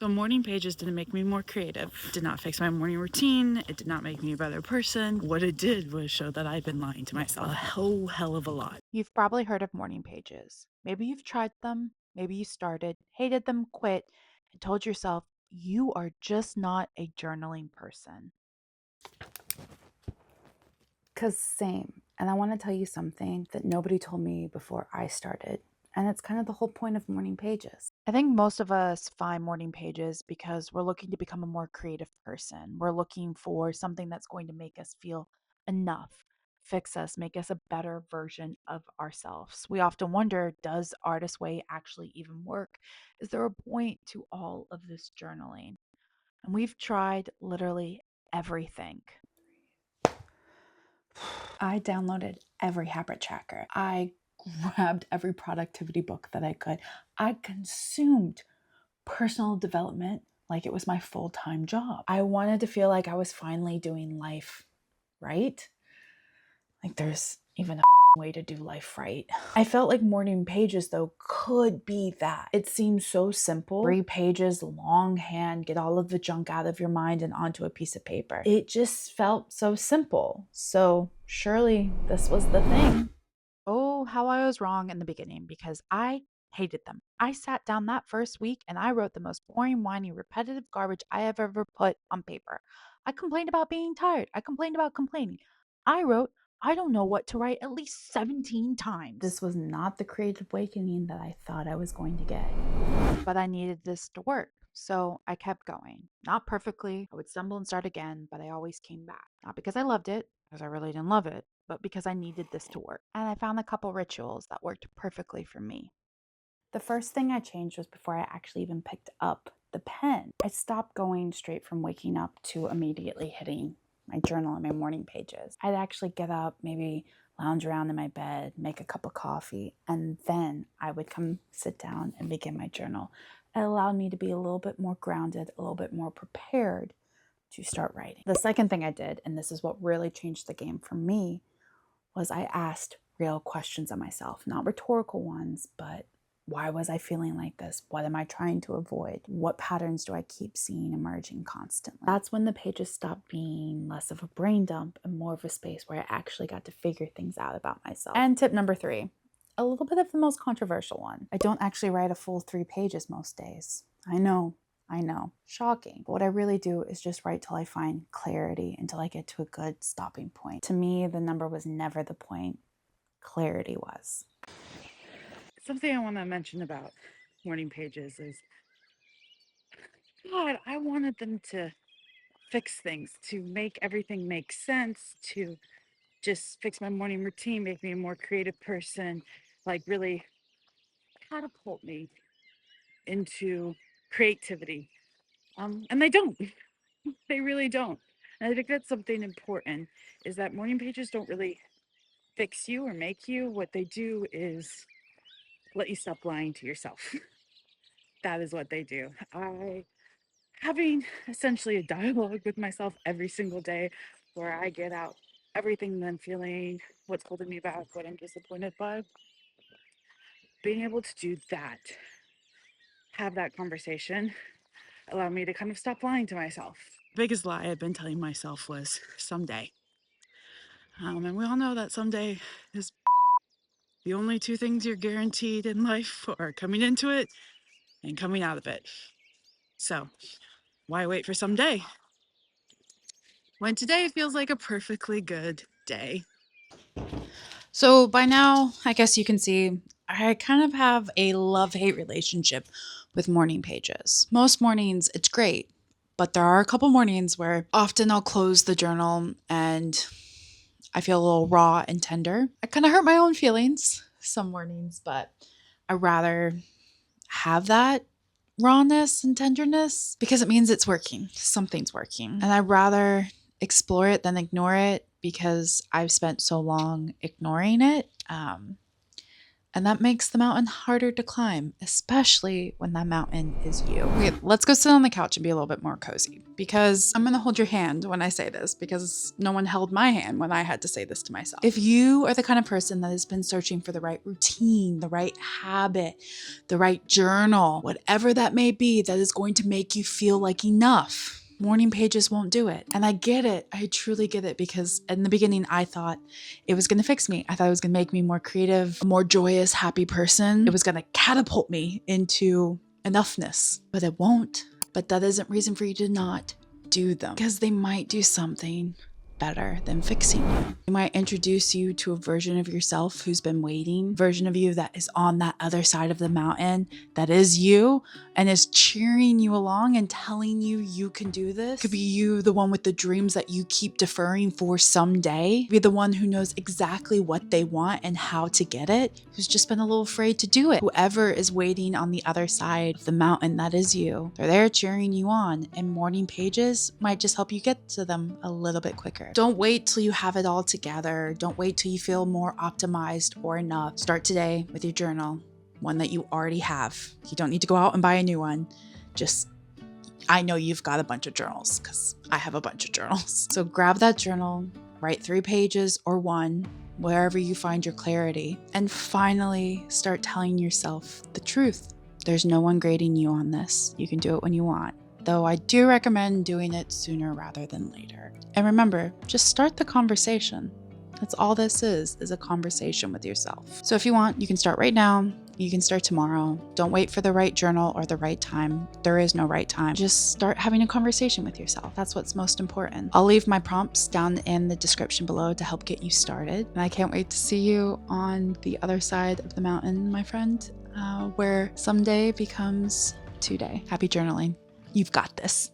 So morning pages didn't make me more creative. It did not fix my morning routine. It did not make me a better person. What it did was show that I've been lying to myself a whole hell of a lot. You've probably heard of morning pages. Maybe you've tried them, maybe you started, hated them, quit, and told yourself you are just not a journaling person. Because same. And I want to tell you something that nobody told me before I started. And it's kind of the whole point of morning pages. I think most of us find morning pages because we're looking to become a more creative person. We're looking for something that's going to make us feel enough, fix us, make us a better version of ourselves. We often wonder, does Artist Way actually even work? Is there a point to all of this journaling? And we've tried literally everything. I downloaded every habit tracker. I grabbed every productivity book that I could. I consumed personal development like it was my full-time job. I wanted to feel like I was finally doing life right. Like there's even a way to do life right. I felt like morning pages though could be that. It seems so simple. 3 pages, longhand, get all of the junk out of your mind and onto a piece of paper. It just felt so simple. So surely this was the thing. Oh, how I was wrong in the beginning because I hated them. I sat down that first week and I wrote the most boring, whiny, repetitive garbage I have ever put on paper. I complained about being tired. I complained about complaining. I wrote, I don't know what to write at least 17 times. This was not the creative awakening that I thought I was going to get. But I needed this to work. So I kept going. Not perfectly. I would stumble and start again, but I always came back. Not because I loved it, because I really didn't love it, but because I needed this to work. And I found a couple rituals that worked perfectly for me. The first thing I changed was before I actually even picked up the pen. I stopped going straight from waking up to immediately hitting my journal and my morning pages. I'd actually get up, maybe lounge around in my bed, make a cup of coffee, and then I would come sit down and begin my journal. It allowed me to be a little bit more grounded, a little bit more prepared to start writing. The second thing I did, and this is what really changed the game for me, was I asked real questions of myself, not rhetorical ones, but why was I feeling like this? What am I trying to avoid? What patterns do I keep seeing emerging constantly? That's when the pages stopped being less of a brain dump and more of a space where I actually got to figure things out about myself. And tip number 3, a little bit of the most controversial one. I don't actually write a full 3 pages most days. I know, shocking. But what I really do is just write till I find clarity, until I get to a good stopping point. To me, the number was never the point. Clarity was. Something I want to mention about morning pages is, God, I wanted them to fix things, to make everything make sense, to just fix my morning routine, make me a more creative person, like really catapult me into creativity. And they don't. They really don't. And I think that's something important, is that morning pages don't really fix you or make you. What they do is let you stop lying to yourself. That is what they do. I having essentially a dialogue with myself every single day where I get out everything that I'm feeling, what's holding me back, what I'm disappointed by. Being able to do that, have that conversation, allowed me to kind of stop lying to myself. The biggest lie I've been telling myself was someday. And we all know that someday is the only 2 things you're guaranteed in life are coming into it and coming out of it. So why wait for someday when today feels like a perfectly good day? So by now, I guess you can see I kind of have a love-hate relationship with morning pages. Most mornings, it's great, but there are a couple mornings where often I'll close the journal and I feel a little raw and tender. I kind of hurt my own feelings some mornings, but I rather have that rawness and tenderness because it means it's working. Something's working. And I'd rather explore it than ignore it because I've spent so long ignoring it. And that makes the mountain harder to climb, especially when that mountain is you. Okay, let's go sit on the couch and be a little bit more cozy, because I'm gonna hold your hand when I say this, because no one held my hand when I had to say this to myself. If you are the kind of person that has been searching for the right routine, the right habit, the right journal, whatever that may be, that is going to make you feel like enough, morning pages won't do it. And I get it. I truly get it, because in the beginning, I thought it was going to fix me. I thought it was going to make me more creative, a more joyous, happy person. It was going to catapult me into enoughness, but it won't. But that isn't reason for you to not do them, because they might do something better than fixing you. They might introduce you to a version of yourself who's been waiting, version of you that is on that other side of the mountain, that is you, and is cheering you along and telling you you can do this. Could be you, the one with the dreams that you keep deferring for someday. Be the one who knows exactly what they want and how to get it, who's just been a little afraid to do it. Whoever is waiting on the other side of the mountain, that is you. They're there cheering you on, and morning pages might just help you get to them a little bit quicker. Don't wait till you have it all together. Don't wait till you feel more optimized or enough. Start today with your journal, one that you already have. You don't need to go out and buy a new one. I know you've got a bunch of journals, because I have a bunch of journals. So grab that journal, write 3 pages or 1, wherever you find your clarity, and finally start telling yourself the truth. There's no one grading you on this. You can do it when you want, though I do recommend doing it sooner rather than later. And remember, just start the conversation. That's all this is a conversation with yourself. So if you want, you can start right now. You can start tomorrow. Don't wait for the right journal or the right time. There is no right time. Just start having a conversation with yourself. That's what's most important. I'll leave my prompts down in the description below to help get you started. And I can't wait to see you on the other side of the mountain, my friend, where someday becomes today. Happy journaling. You've got this.